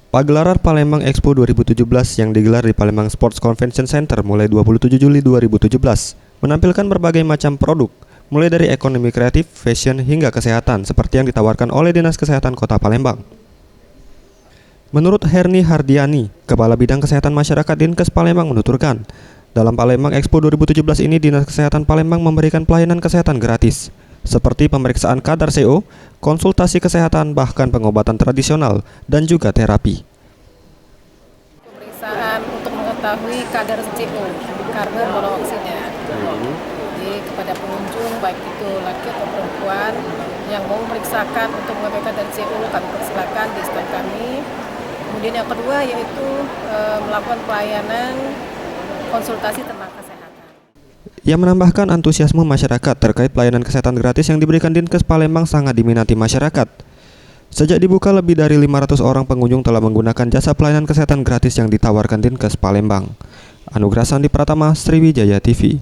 Pagelaran Palembang Expo 2017 yang digelar di Palembang Sports Convention Center mulai 27 Juli 2017 menampilkan berbagai macam produk, mulai dari ekonomi kreatif, fashion, hingga kesehatan seperti yang ditawarkan oleh Dinas Kesehatan Kota Palembang. Menurut Herni Hardiani, Kepala Bidang Kesehatan Masyarakat Dinkes Palembang menuturkan, dalam Palembang Expo 2017 ini Dinas Kesehatan Palembang memberikan pelayanan kesehatan gratis, seperti pemeriksaan kadar CO, konsultasi kesehatan, bahkan pengobatan tradisional, dan juga terapi. Pemeriksaan untuk mengetahui kadar CO, karbon monoksida. Jadi kepada pengunjung, baik itu laki atau perempuan, yang mau memeriksakan untuk mengetahui kadar CO, kami persilakan di stand kami. Kemudian yang kedua yaitu melakukan pelayanan konsultasi tentang kesehatan. Ia menambahkan antusiasme masyarakat terkait pelayanan kesehatan gratis yang diberikan Dinkes Palembang sangat diminati masyarakat. Sejak dibuka, lebih dari 500 orang pengunjung telah menggunakan jasa pelayanan kesehatan gratis yang ditawarkan Dinkes Palembang. Anugrah Sandi Pratama, Sriwijaya TV.